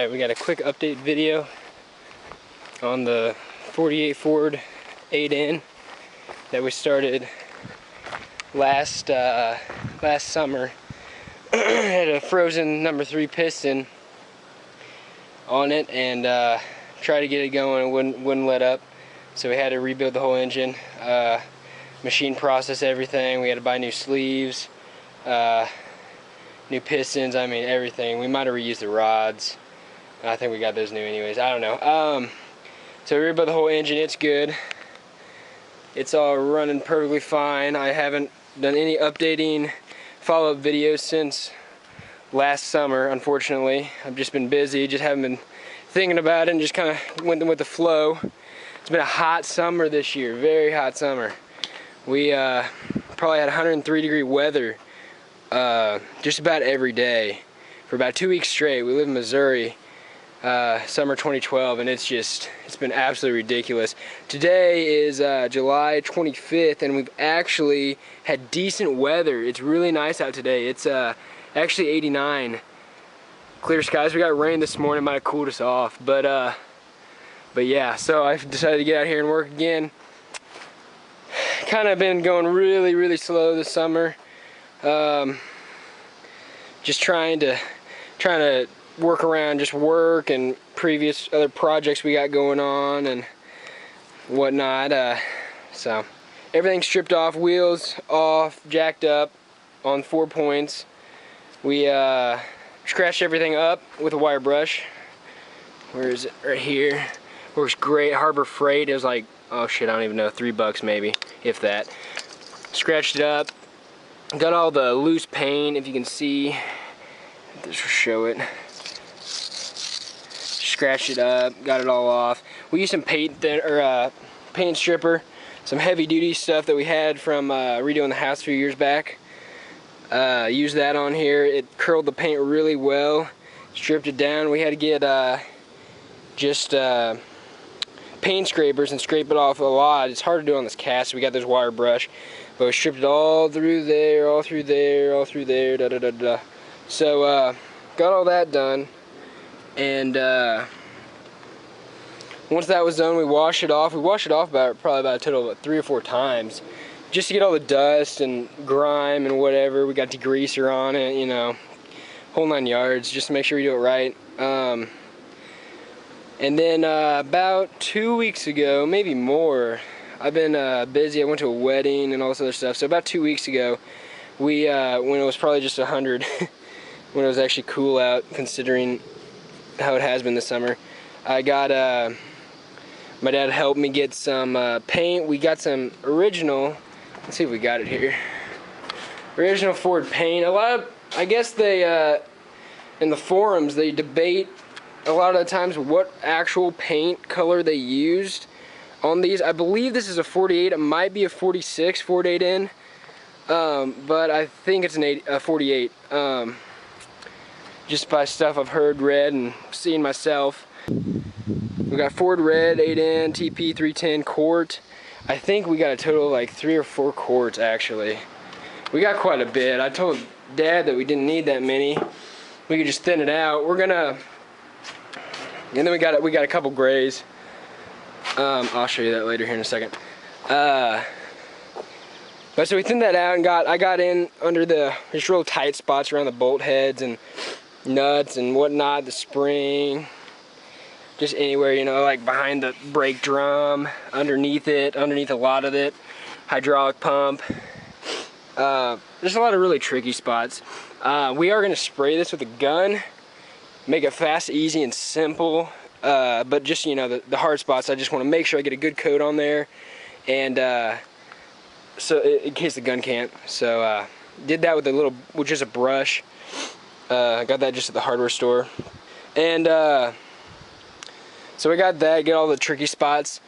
Alright, we got a quick update video on the 48 Ford 8N that we started last summer. Had a frozen number 3 piston on it and tried to get it going and wouldn't let up, so we had to rebuild the whole engine, machine process everything. We had to buy new sleeves, new pistons, I mean everything. We might have reused the rods. I think we got those new anyways, I don't know. So we rebuilt the whole engine. It's good. It's all running perfectly fine. I haven't done any updating follow-up videos since last summer, unfortunately. I've just been busy, just haven't been thinking about it and just kind of went with the flow. It's been a hot summer this year, very hot summer. We probably had 103-degree weather just about every day for about 2 weeks straight. We live in Missouri, summer 2012, and it's been absolutely ridiculous. Today is July 25th, and we've actually had decent weather. It's really nice out today. It's actually 89, clear skies. We got rain this morning, might have cooled us off, but yeah. So I've decided to get out here and work again. Kind of been going really slow this summer. Just trying to work around just work and previous other projects we got going on and whatnot. So everything's stripped off, wheels off, jacked up on 4 points. We scratched everything up with a wire brush. Where is it? Right here. Works great. Harbor Freight. It was like, oh shit, I don't even know, $3 maybe, if that. Scratched it up. Got all the loose paint, if you can see. This will show it. Scratched it up, got it all off. We used some paint stripper, some heavy duty stuff that we had from redoing the house a few years back. Used that on here. It curled the paint really well, stripped it down. We had to get just paint scrapers and scrape it off a lot. It's hard to do on this cast, so we got this wire brush. But we stripped it all through there, all through there, all through there, da-da-da-da. So, got all that done. And once that was done, we washed it off. We washed it off probably about a total of 3 or 4 times, just to get all the dust and grime and whatever. We got degreaser on it, you know, whole 9 yards, just to make sure we do it right. And then about 2 weeks ago, maybe more, I've been busy. I went to a wedding and all this other stuff. So about 2 weeks ago, we when it was probably just 100, when it was actually cool out, considering how it has been this summer, I got my dad helped me get some paint. We got some original. Let's see if we got it here. Original Ford paint. A lot of, I guess they in the forums they debate a lot of the times what actual paint color they used on these. I believe this is a 48. It might be a 46 Ford 8N, but I think it's a 48. Just by stuff I've heard, read, and seen myself. We got Ford Red 8N TP 310 quart. I think we got a total of like 3 or 4 quarts actually. We got quite a bit. I told Dad that we didn't need that many. We could just thin it out. We're gonna, and then we got a couple grays. I'll show you that later here in a second. But so we thinned that out and I got in under the just real tight spots around the bolt heads and nuts and whatnot, the spring, just anywhere, you know, like behind the brake drum, underneath a lot of it, hydraulic pump. There's a lot of really tricky spots. We are going to spray this with a gun, make it fast, easy, and simple. But just, you know, the hard spots, I just want to make sure I get a good coat on there, and so in case the gun can't. So did that with just a brush. Got that just at the hardware store, and so we got that. Get all the tricky spots,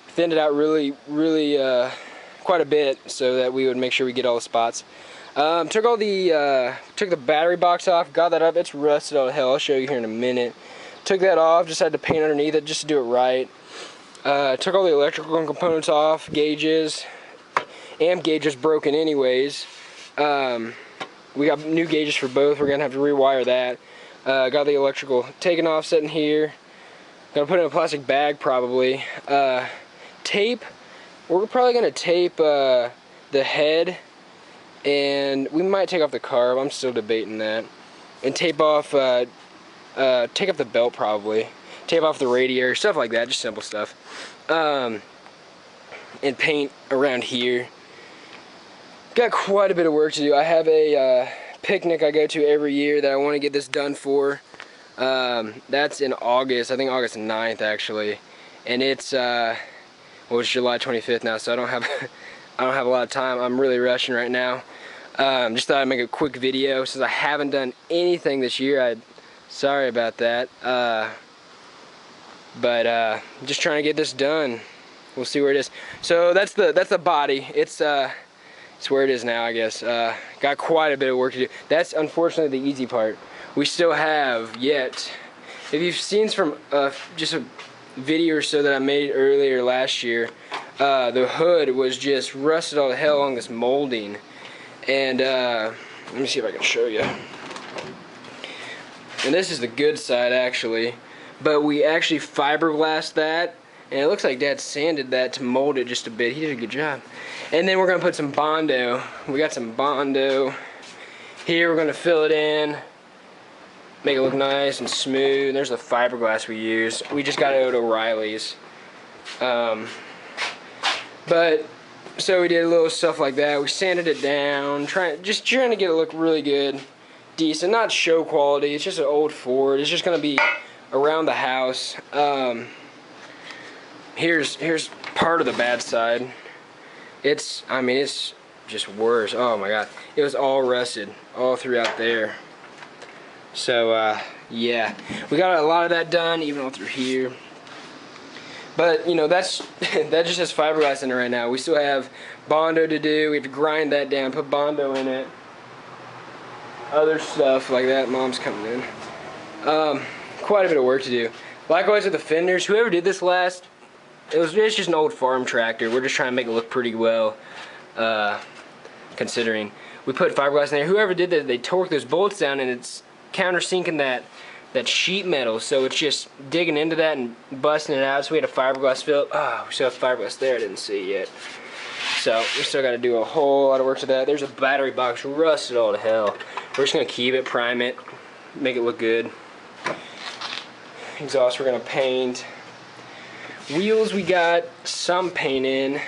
thinned it out really quite a bit so that we would make sure we get all the spots. Took the battery box off, got that up. It's rusted out of hell. I'll show you here in a minute. Took that off, just had to paint underneath it just to do it right. Took all the electrical components off, gauges, amp gauges broken anyways. We got new gauges for both. We're gonna have to rewire that. Got the electrical taken off, sitting here. Gonna put it in a plastic bag probably. Tape. We're probably gonna tape the head, and we might take off the carb. I'm still debating that. And tape off, take off the belt probably. Tape off the radiator, stuff like that, just simple stuff. And paint around here. Got quite a bit of work to do. I have a picnic I go to every year that I want to get this done for. That's in August, I think August 9th actually. And it's, well, it's July 25th now, so I don't have I don't have a lot of time. I'm really rushing right now. Just thought I'd make a quick video since I haven't done anything this year. Sorry about that. But just trying to get this done. We'll see where it is. So that's the body. It's where it is now, I guess. Got quite a bit of work to do. That's unfortunately the easy part. We still have yet. If you've seen from just a video or so that I made earlier last year, the hood was just rusted all to hell along this molding. And let me see if I can show you. And this is the good side actually. But we actually fiberglassed that. And it looks like Dad sanded that to mold it just a bit. He did a good job. And then we're going to put some Bondo. We got some Bondo. Here we're going to fill it in. Make it look nice and smooth. There's the fiberglass we use. We just got it at O'Reilly's. But, so we did a little stuff like that. We sanded it down. Just trying to get it look really good. Decent. Not show quality. It's just an old Ford. It's just going to be around the house. Here's part of the bad side. I mean, it's just worse. Oh my god. It was all rusted all throughout there. So, yeah. We got a lot of that done, even all through here. But, you know, that just has fiberglass in it right now. We still have Bondo to do. We have to grind that down, put Bondo in it. Other stuff like that. Mom's coming in. Quite a bit of work to do. Likewise with the fenders. Whoever did this last, it's just an old farm tractor. We're just trying to make it look pretty well, considering. We put fiberglass in there. Whoever did that, they torqued those bolts down, and it's countersinking that sheet metal, so it's just digging into that and busting it out. So we had a fiberglass fill. We still have fiberglass there. I didn't see it yet. So we still got to do a whole lot of work to that. There's a battery box rusted all to hell. We're just gonna keep it, prime it, make it look good. Exhaust we're gonna paint. Wheels we got some paint in.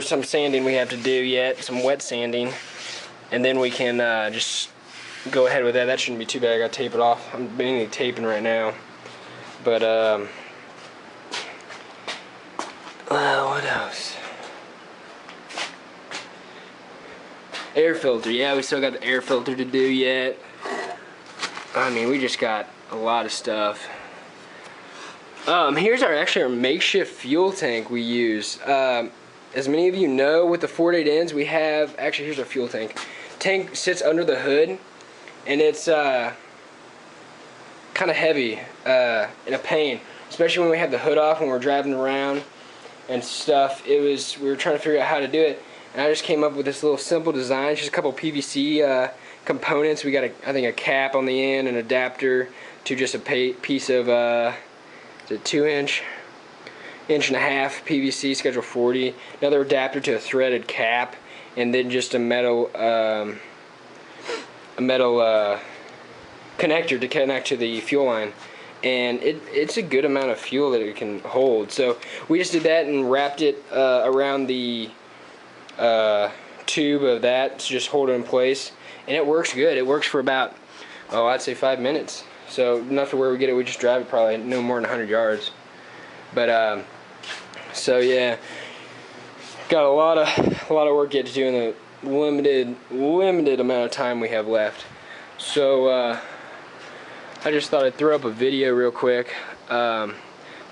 Some sanding we have to do yet, some wet sanding, and then we can just go ahead with that. That shouldn't be too bad. I gotta tape it off. I'm mainly taping right now. But what else? Air filter. Yeah, we still got the air filter to do yet. I mean, we just got a lot of stuff. Here's our makeshift fuel tank we use. As many of you know, with the 4.8 ends, we have, actually here's our fuel tank. Tank sits under the hood, and it's kind of heavy and a pain, especially when we have the hood off when we're driving around and stuff. We were trying to figure out how to do it, and I just came up with this little simple design, just a couple PVC components. We got I think a cap on the end, an adapter to just a piece of it's a 2-inch, 1.5 PVC Schedule 40, another adapter to a threaded cap, and then just a metal connector to connect to the fuel line. And it's a good amount of fuel that it can hold. So we just did that and wrapped it around the tube of that to just hold it in place, and it works good. It works for about, I'd say 5 minutes. So enough to where we get it, we just drive it probably no more than 100 yards. But so yeah, got a lot of work yet to do in the limited amount of time we have left. So I just thought I'd throw up a video real quick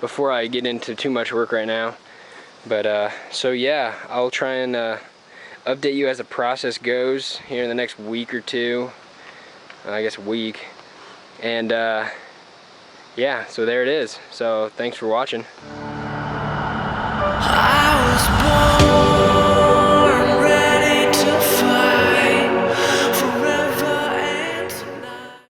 before I get into too much work right now. But so yeah, I'll try and update you as the process goes here in the next week or two. I guess a week. And yeah, so there it is. So thanks for watching.